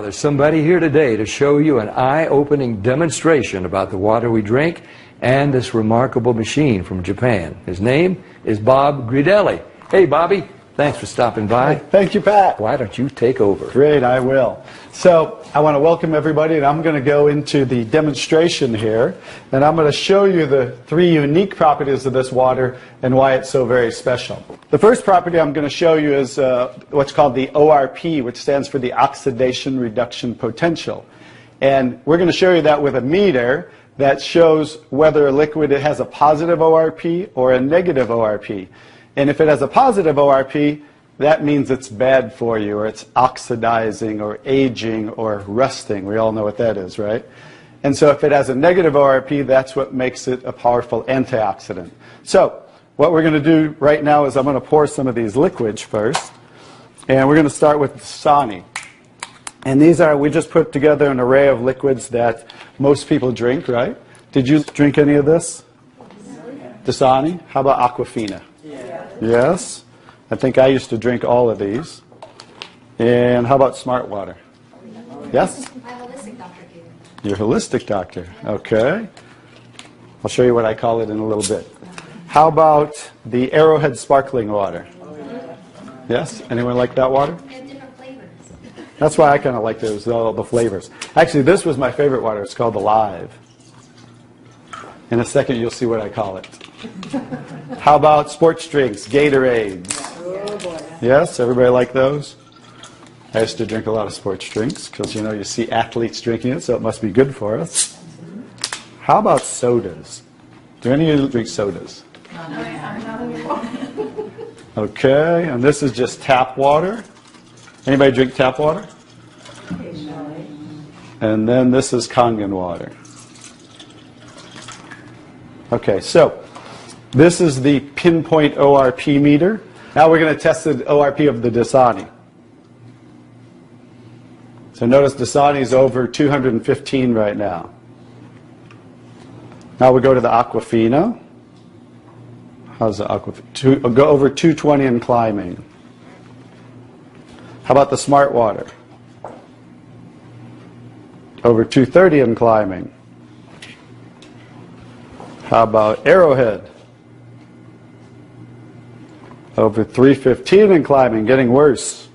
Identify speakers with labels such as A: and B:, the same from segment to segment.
A: There's somebody here today to show you an eye-opening demonstration about the water we drink and this remarkable machine from Japan. His name is Bob Gridelli. Hey, Bobby. Thanks for stopping by.
B: Thank you, Pat.
A: Why don't you take over?
B: Great, I will. So I want to welcome everybody, and I'm going to go into the demonstration here, and I'm going to show you the 3 unique properties of this water and why it's so very special. The first property I'm going to show you is what's called the ORP, which stands for the oxidation reduction potential. And we're going to show you that with a meter that shows whether a liquid has a positive ORP or a negative ORP. And if it has a positive ORP, that means it's bad for you, or it's oxidizing, or aging, or rusting. We all know what that is, right? And so if it has a negative ORP, that's what makes it a powerful antioxidant. So what we're going to do right now is I'm going to pour some of these liquids first. And we're going to start with Dasani. And these are, we just put together an array of liquids that most people drink, right? Did you drink any of this? Dasani? How about Aquafina? Yes. I think I used to drink all of these. And how about Smart Water? Yes?
C: I'm a holistic doctor.
B: You're a holistic doctor. Okay. I'll show you what I call it in a little bit. How about the Arrowhead Sparkling Water? Yes? Anyone like that water?
C: They have different flavors.
B: That's why I kind of liked it, was all the flavors. Actually, this was my favorite water. It's called Alive. In a second, you'll see what I call it. How about sports drinks, Gatorades? Yes, everybody like those? I used to drink a lot of sports drinks because, you know, you see athletes drinking it, so it must be good for us. How about sodas? Do any of you drink sodas? Okay, and this is just tap water. Anybody drink tap water? And then this is Kangen water. Okay, so this is the pinpoint ORP meter. Now we're going to test the ORP of the Dasani. So notice Dasani is over 215 right now. Now we go to the Aquafina. How's the Aquafina? Go over 220 and climbing. How about the Smart Water? Over 230 and climbing. How about Arrowhead? Over 315 and climbing, getting worse.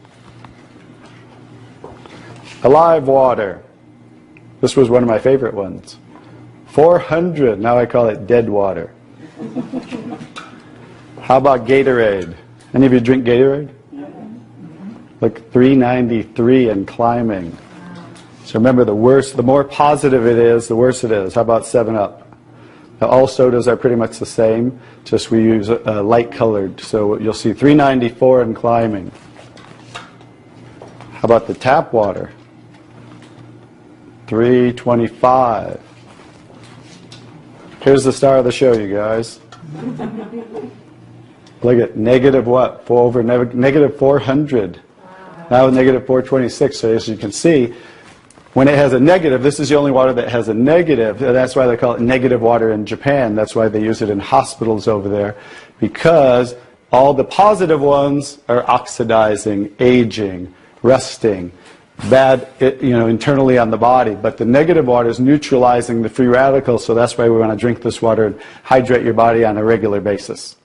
B: Alive Water. This was one of my favorite ones. 400, now I call it dead water. How about Gatorade? Any of you drink Gatorade? Look, 393 and climbing. So remember, the more positive it is, the worse it is. How about 7-Up? Now, all sodas are pretty much the same, just we use light colored. So you'll see 394 and climbing. How about the tap water? 325. Here's the star of the show, you guys. Look at negative what? Negative 400. Now negative 426. So as you can see, when it has a negative, this is the only water that has a negative. That's why they call it negative water in Japan. That's why they use it in hospitals over there, because all the positive ones are oxidizing, aging, rusting, bad, internally on the body. But the negative water is neutralizing the free radicals, so that's why we want to drink this water and hydrate your body on a regular basis.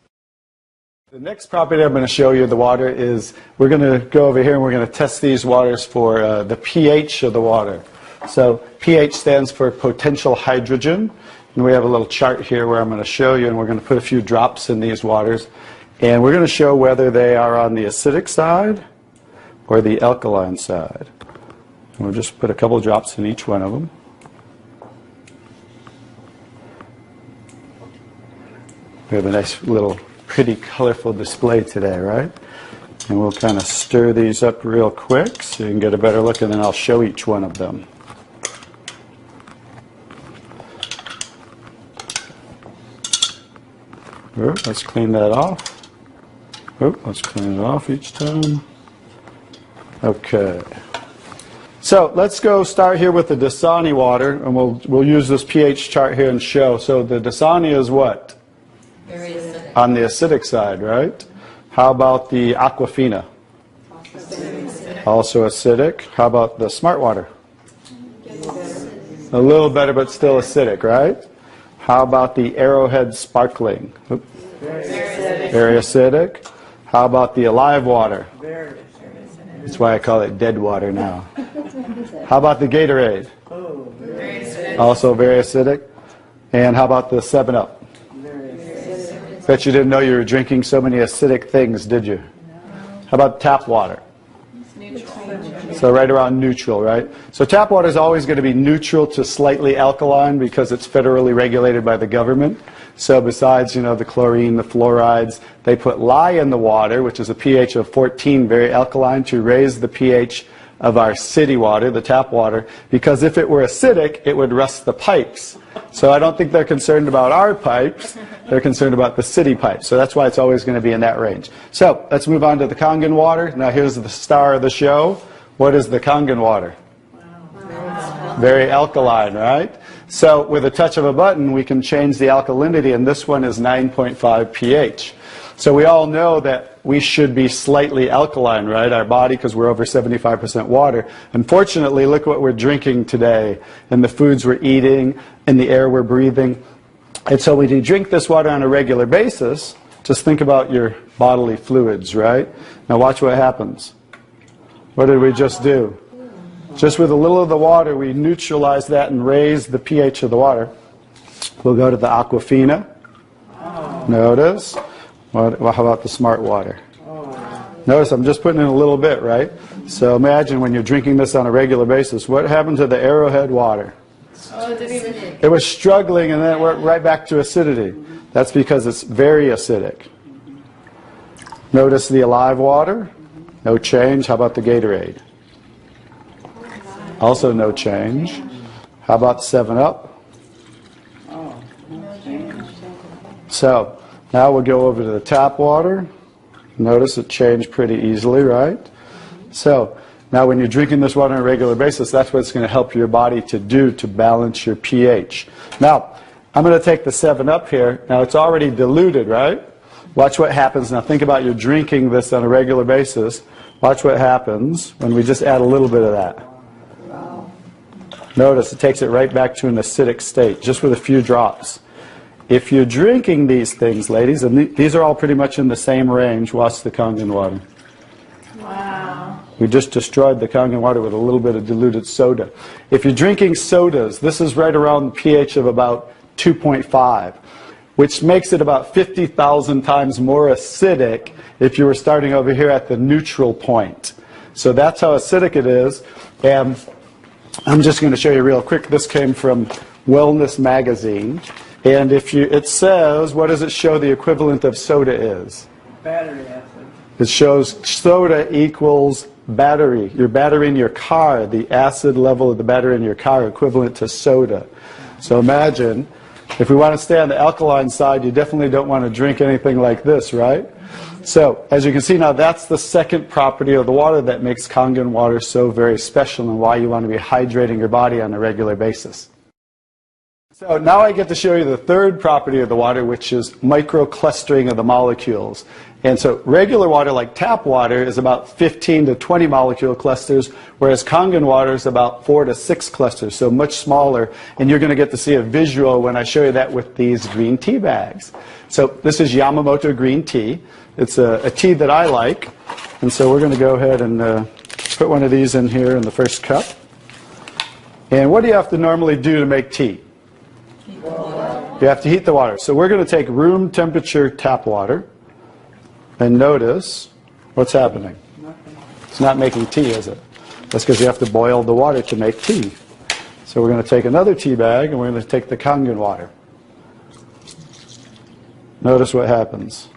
B: The next property I'm going to show you of the water is, we're going to go over here and we're going to test these waters for the pH of the water. So pH stands for potential hydrogen. And we have a little chart here where I'm going to show you, and we're going to put a few drops in these waters. And we're going to show whether they are on the acidic side or the alkaline side. And we'll just put a couple drops in each one of them. We have a nice little pretty colorful display today, right? And we'll kind of stir these up real quick so you can get a better look, and then I'll show each one of them. Let's clean that off. Let's clean it off each time. Okay. So let's go start here with the Dasani water, and we'll use this pH chart here and show. So the Dasani is what?
C: Very acidic.
B: On the acidic side, right? How about the Aquafina? Also acidic. How about the smart water? A little better, but still acidic, right? How about the Arrowhead sparkling? Oop. Very acidic. How about the Alive water? That's why I call it dead water now. How about the Gatorade? Also very acidic. And how about the 7-Up? Bet you didn't know you were drinking so many acidic things, did you? How about tap water? So right around neutral, right? So tap water is always going to be neutral to slightly alkaline because it's federally regulated by the government. So besides, the chlorine, the fluorides, they put lye in the water, which is a pH of 14, very alkaline, to raise the pH of our city water, the tap water, because if it were acidic, it would rust the pipes. So I don't think they're concerned about our pipes. They're concerned about the city pipes. So that's why it's always going to be in that range. So let's move on to the Kangen water. Now here's the star of the show. What is the Kangen water? Very alkaline, right? So with a touch of a button, we can change the alkalinity, and this one is 9.5 pH. So we all know that we should be slightly alkaline, right? Our body, because we're over 75% water. Unfortunately, look what we're drinking today, and the foods we're eating, and the air we're breathing. And so when you drink this water on a regular basis, just think about your bodily fluids, right? Now watch what happens. What did we just do? Just with a little of the water, we neutralize that and raise the pH of the water. We'll go to the Aquafina. Notice. How about the smart water? Notice I'm just putting in a little bit, right? So imagine when you're drinking this on a regular basis, what happened to the Arrowhead water? It was struggling, and then it went right back to acidity. That's because it's very acidic. Notice the Alive water. No change. How about the Gatorade? Also no change. How about 7-Up? So now we'll go over to the tap water. Notice it changed pretty easily, right? So now when you're drinking this water on a regular basis, that's what it's going to help your body to do to balance your pH. Now, I'm going to take the 7-Up here. Now it's already diluted, right? Watch what happens. Now think about you drinking this on a regular basis. Watch what happens when we just add a little bit of that. Notice it takes it right back to an acidic state, just with a few drops. If you're drinking these things, ladies, and these are all pretty much in the same range, watch the Kangen water.
D: Wow.
B: We just destroyed the Kangen water with a little bit of diluted soda. If you're drinking sodas, this is right around the pH of about 2.5, which makes it about 50,000 times more acidic if you were starting over here at the neutral point. So that's how acidic it is. And I'm just going to show you real quick. This came from Wellness Magazine. And it says, what does it show the equivalent of soda is?
D: Battery acid.
B: It shows soda equals battery. Your battery in your car, the acid level of the battery in your car equivalent to soda. So imagine, if we want to stay on the alkaline side, you definitely don't want to drink anything like this, right? So, as you can see now, that's the second property of the water that makes Kangen water so very special and why you want to be hydrating your body on a regular basis. So now I get to show you the third property of the water, which is microclustering of the molecules. And so regular water, like tap water, is about 15 to 20 molecule clusters, whereas Kangen water is about 4 to 6 clusters, so much smaller. And you're going to get to see a visual when I show you that with these green tea bags. So this is Yamamoto green tea. It's a tea that I like. And so we're going to go ahead and put one of these in here in the first cup. And what do you have to normally do to make tea? You have to heat the water. So we're going to take room temperature tap water. And notice what's happening. It's not making tea, is it? That's because you have to boil the water to make tea. So we're going to take another tea bag and we're going to take the Kangen water. Notice what happens.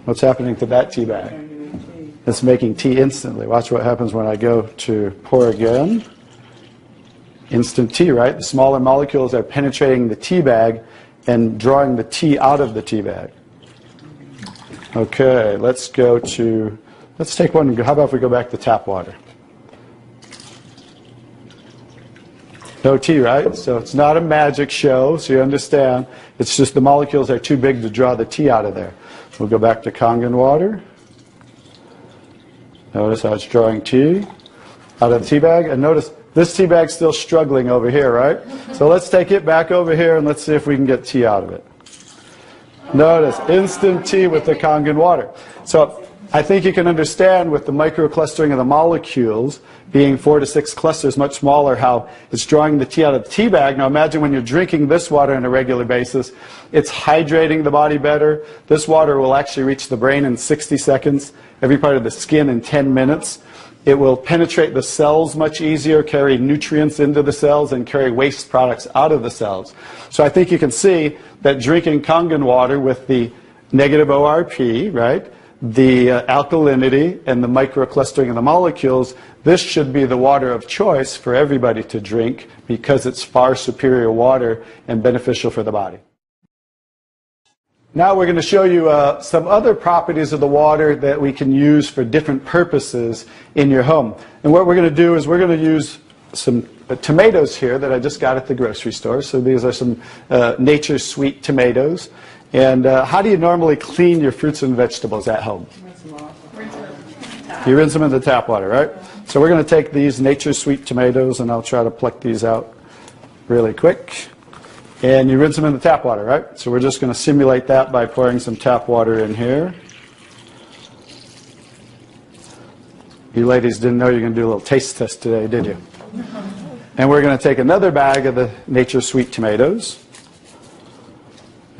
B: What's happening to that tea bag? It's making tea instantly. Watch what happens when I go to pour again. Instant tea, right? The smaller molecules are penetrating the tea bag and drawing the tea out of the tea bag. Okay, let's take one. How about if we go back to tap water? No tea, right? So it's not a magic show, so you understand. It's just the molecules are too big to draw the tea out of there. We'll go back to Kangen water. Notice how it's drawing tea out of the tea bag. And notice this tea bag's still struggling over here, right? So let's take it back over here and let's see if we can get tea out of it. Notice instant tea with the Kangen water. So I think you can understand with the microclustering of the molecules being 4 to 6 clusters, much smaller, how it's drawing the tea out of the tea bag. Now imagine when you're drinking this water on a regular basis, it's hydrating the body better. This water will actually reach the brain in 60 seconds, every part of the skin in 10 minutes. It will penetrate the cells much easier, carry nutrients into the cells, and carry waste products out of the cells. So I think you can see that drinking Kangen water with the negative ORP, right, the alkalinity and the microclustering of the molecules, this should be the water of choice for everybody to drink because it's far superior water and beneficial for the body. Now we're going to show you some other properties of the water that we can use for different purposes in your home. And what we're going to do is we're going to use some tomatoes here that I just got at the grocery store. So these are some Nature's Sweet tomatoes. And how do you normally clean your fruits and vegetables at home? You rinse them in the tap water, right? So we're going to take these Nature's Sweet tomatoes, and I'll try to pluck these out really quick. And you rinse them in the tap water, right? So we're just going to simulate that by pouring some tap water in here. You ladies didn't know you were going to do a little taste test today, did you? And we're going to take another bag of the Nature's Sweet tomatoes.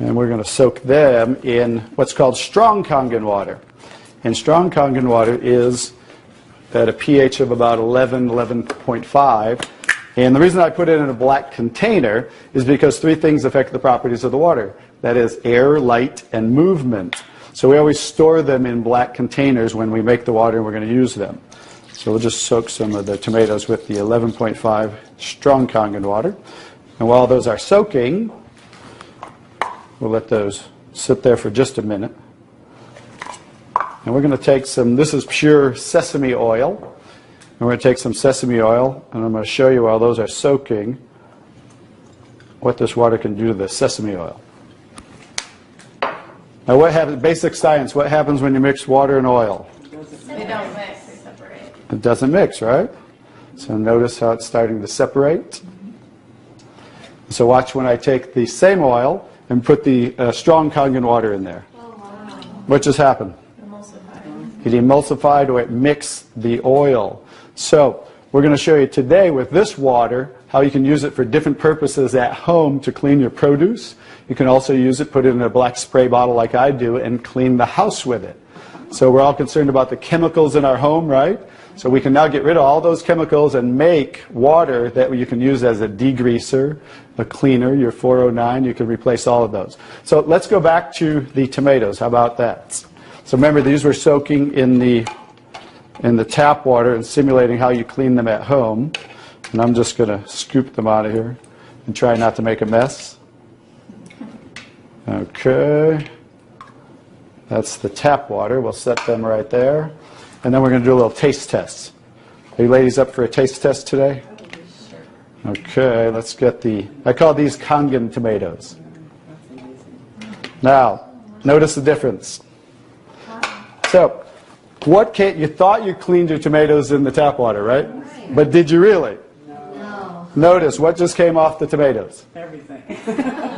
B: And we're going to soak them in what's called strong Kangen water. And strong Kangen water is at a pH of about 11, 11.5. And the reason I put it in a black container is because 3 things affect the properties of the water. That is air, light, and movement. So we always store them in black containers when we make the water and we're going to use them. So we'll just soak some of the tomatoes with the 11.5 strong Kangen water. And while those are soaking, we'll let those sit there for just a minute. And we're going to take some, this is pure sesame oil. And we're going to take some sesame oil, and I'm going to show you while those are soaking what this water can do to the sesame oil. Now what happens, basic science, what happens when you mix water and oil?
D: They don't mix, they separate.
B: It doesn't mix, right? So notice how it's starting to separate. So watch when I take the same oil and put the strong Kangen water in there. What just happened? It emulsified or it mixed the oil. So we're going to show you today with this water how you can use it for different purposes at home to clean your produce. You can also use it, put it in a black spray bottle like I do, and clean the house with it. So we're all concerned about the chemicals in our home, right? So we can now get rid of all those chemicals and make water that you can use as a degreaser, a cleaner, your 409. You can replace all of those. So let's go back to the tomatoes. How about that? So remember, these were soaking in the tap water and simulating how you clean them at home. And I'm just going to scoop them out of here and try not to make a mess. Okay. That's the tap water. We'll set them right there. And then we're going to do a little taste test. Are you ladies up for a taste test today? Okay, let's get I call these Kangen tomatoes. Now, notice the difference. So, you thought you cleaned your tomatoes in the tap water, right? But did you really?
C: No.
B: Notice what just came off the tomatoes.
D: Everything.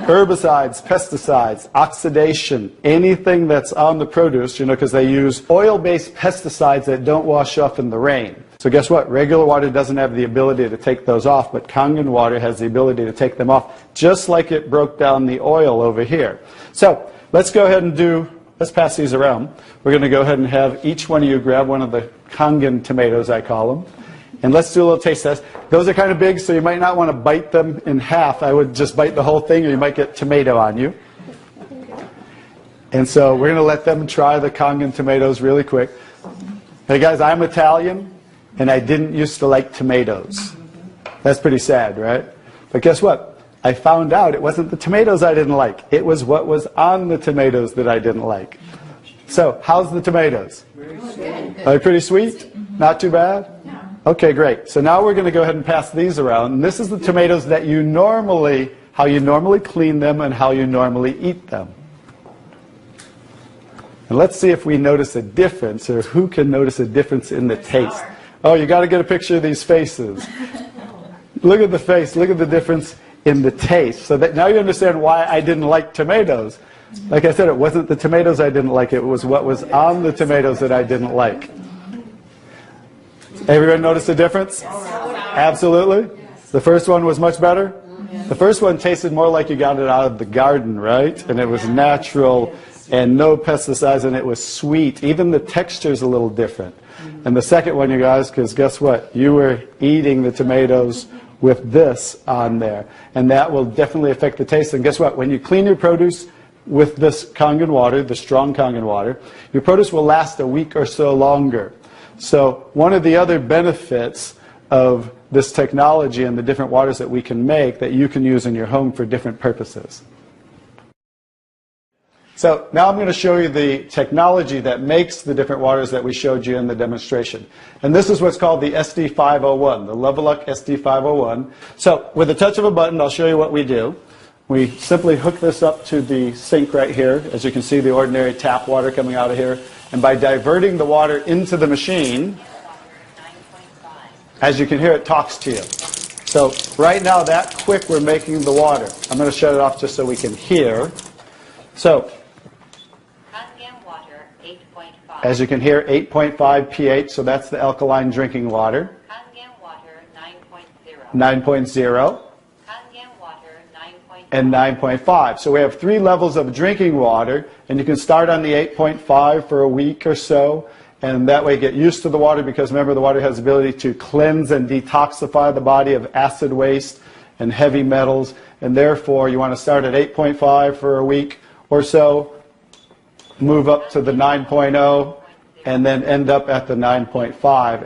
B: Herbicides, pesticides, oxidation, anything that's on the produce, because they use oil-based pesticides that don't wash off in the rain. So guess what? Regular water doesn't have the ability to take those off, but Kangen water has the ability to take them off, just like it broke down the oil over here. So let's go ahead and let's pass these around. We're going to go ahead and have each one of you grab one of the Kangen tomatoes, I call them. And let's do a little taste test. Those are kind of big, so you might not want to bite them in half. I would just bite the whole thing, or you might get tomato on you. And so we're going to let them try the Kangen tomatoes really quick. Hey guys, I'm Italian, and I didn't used to like tomatoes. That's pretty sad, right? But guess what? I found out it wasn't the tomatoes I didn't like. It was what was on the tomatoes that I didn't like. So, how's the tomatoes? Are they pretty sweet? Not too bad? Okay, great. So now we're going to go ahead and pass these around. And this is the tomatoes that how you normally clean them and how you normally eat them. And let's see if we notice a difference, or who can notice a difference in the taste. Oh, you got to get a picture of these faces. Look at the face. Look at the difference in the taste. So that now you understand why I didn't like tomatoes. Like I said, it wasn't the tomatoes I didn't like. It was what was on the tomatoes that I didn't like. Everyone notice the difference? Absolutely. The first one was much better. The first one tasted more like you got it out of the garden, right? And it was natural and no pesticides, and it was sweet. Even the texture is a little different. And the second one, you guys, because guess what? You were eating the tomatoes with this on there. And that will definitely affect the taste. And guess what? When you clean your produce with this Kangen water, the strong Kangen water, your produce will last a week or so longer. So one of the other benefits of this technology and the different waters that we can make that you can use in your home for different purposes. So now I'm going to show you the technology that makes the different waters that we showed you in the demonstration. And this is what's called the SD501, the Level Up SD501. So with a touch of a button, I'll show you what we do. We simply hook this up to the sink right here. As you can see, the ordinary tap water coming out of here. And by diverting the water into the machine, as you can hear, it talks to you. So right now, that quick, we're making the water. I'm going to shut it off just so we can hear. So as you can hear, 8.5 pH, so that's the alkaline drinking water.
C: Kangen water 9.0.
B: 9.0.
C: Kangen water 9.5.
B: And 9.5. So we have 3 levels of drinking water, and you can start on the 8.5 for a week or so, and that way get used to the water, because remember, the water has the ability to cleanse and detoxify the body of acid waste and heavy metals, and therefore you want to start at 8.5 for a week or so, move up to the 9.0, and then end up at the 9.5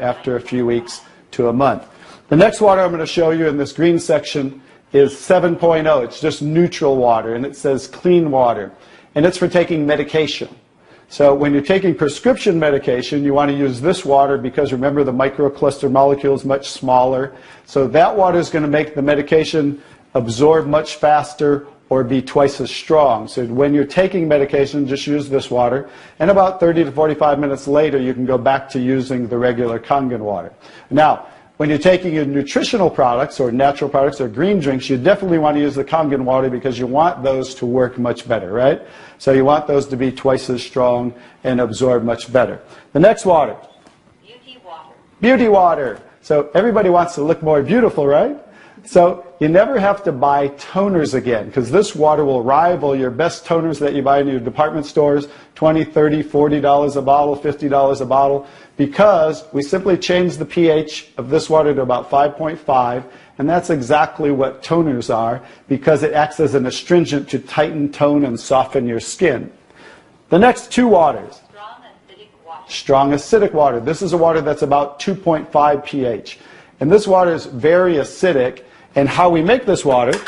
B: after a few weeks to a month. The next water I'm going to show you in this green section is 7.0. It's just neutral water, and it says clean water. And it's for taking medication. So when you're taking prescription medication, you want to use this water because, remember, the microcluster molecule is much smaller. So that water is going to make the medication absorb much faster or be twice as strong. So when you're taking medication, just use this water. And about 30 to 45 minutes later, you can go back to using the regular Kangen water. Now, when you're taking your nutritional products or natural products or green drinks, you definitely want to use the Kangen water because you want those to work much better, right? So you want those to be twice as strong and absorb much better. The next water.
C: Beauty water.
B: Beauty water. So everybody wants to look more beautiful, right? So you never have to buy toners again, because this water will rival your best toners that you buy in your department stores, $20, $30, $40 a bottle, $50 a bottle, because we simply change the pH of this water to about 5.5, and that's exactly what toners are, because it acts as an astringent to tighten, tone, and soften your skin. The next 2 waters.
C: Strong acidic water.
B: Strong acidic water. This is a water that's about 2.5 pH. And this water is very acidic. And how we make this water?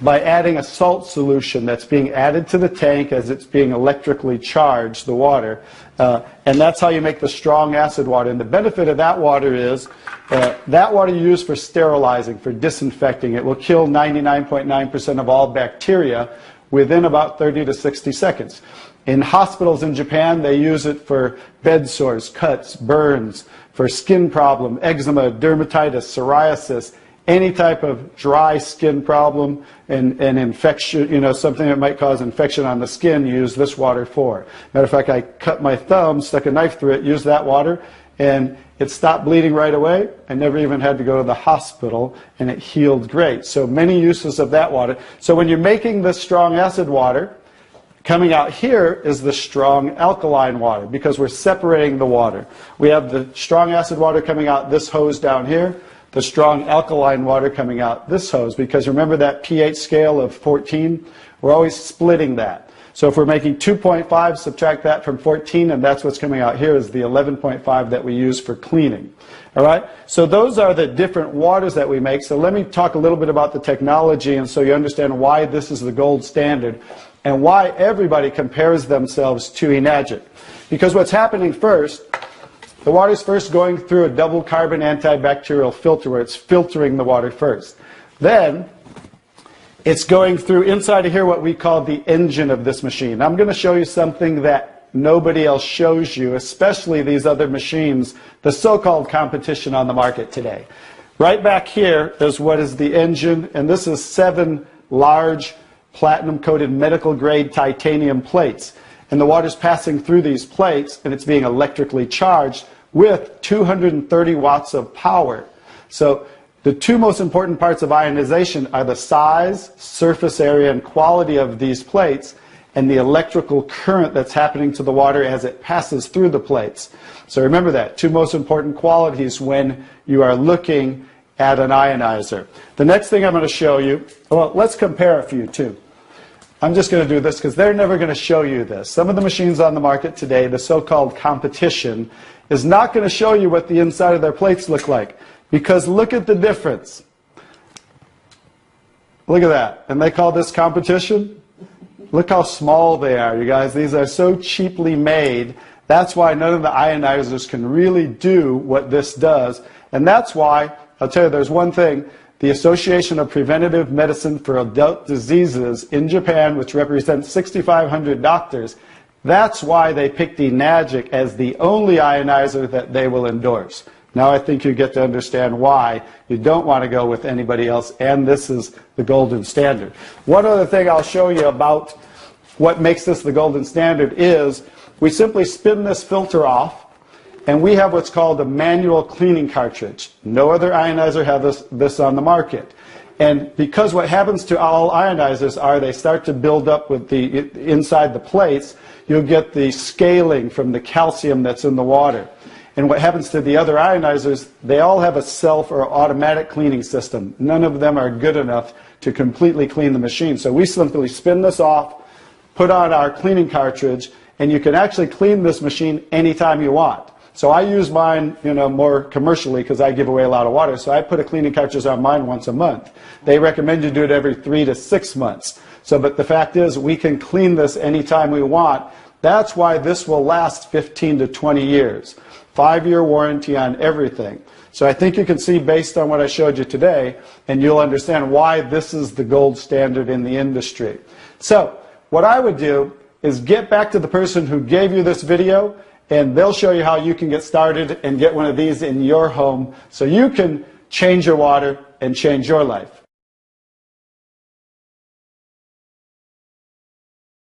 B: By adding a salt solution that's being added to the tank as it's being electrically charged, the water. And that's how you make the strong acid water. And the benefit of that water is that water you use for sterilizing, for disinfecting. It will kill 99.9% of all bacteria within about 30 to 60 seconds. In hospitals in Japan, they use it for bed sores, cuts, burns, for skin problem, eczema, dermatitis, psoriasis, any type of dry skin problem and infection, you know, something that might cause infection on the skin, use this water for. Matter of fact, I cut my thumb, stuck a knife through it, used that water, and it stopped bleeding right away. I never even had to go to the hospital, and it healed great. So many uses of that water. So when you're making this strong acid water, coming out here is the strong alkaline water, because we're separating the water. We have the strong acid water coming out this hose down here, the strong alkaline water coming out this hose, because remember that pH scale of 14? We're always splitting that. So if we're making 2.5, subtract that from 14, and that's what's coming out here is the 11.5 that we use for cleaning. All right? So those are the different waters that we make. So let me talk a little bit about the technology, and so you understand why this is the gold standard and why everybody compares themselves to Enagic. Because what's happening first, the water's first going through a double carbon antibacterial filter where it's filtering the water first. Then it's going through inside of here what we call the engine of this machine. I'm going to show you something that nobody else shows you, especially these other machines, the so-called competition on the market today. Right back here is what is the engine, and this is 7 large platinum-coated medical-grade titanium plates. And the water's passing through these plates, and it's being electrically charged with 230 watts of power. So the 2 most important parts of ionization are the size, surface area, and quality of these plates, and the electrical current that's happening to the water as it passes through the plates. So remember that, 2 most important qualities when you are looking at an ionizer. The next thing I'm going to show you, well, let's compare a few too. I'm just going to do this because they're never going to show you this. Some of the machines on the market today, the so-called competition, is not going to show you what the inside of their plates look like. Because look at the difference. Look at that. And they call this competition? Look how small they are, you guys. These are so cheaply made. That's why none of the ionizers can really do what this does. And that's why, I'll tell you, there's one thing. The Association of Preventive Medicine for Adult Diseases in Japan, which represents 6,500 doctors, that's why they picked Enagic as the only ionizer that they will endorse. Now I think you get to understand why you don't want to go with anybody else, and this is the golden standard. One other thing I'll show you about what makes this the golden standard is we simply spin this filter off, and we have what's called a manual cleaning cartridge. No other ionizer has this on the market. And because what happens to all ionizers are they start to build up with the inside the plates, you'll get the scaling from the calcium that's in the water. And what happens to the other ionizers, they all have a self or automatic cleaning system. None of them are good enough to completely clean the machine. So we simply spin this off, put on our cleaning cartridge, and you can actually clean this machine anytime you want. So I use mine, more commercially because I give away a lot of water. So I put a cleaning cartridge on mine once a month. They recommend you do it every 3 to 6 months. So, but the fact is, we can clean this anytime we want. That's why this will last 15 to 20 years. 5-year warranty on everything. So I think you can see based on what I showed you today, and you'll understand why this is the gold standard in the industry. So what I would do is get back to the person who gave you this video, and they'll show you how you can get started and get one of these in your home so you can change your water and change your life.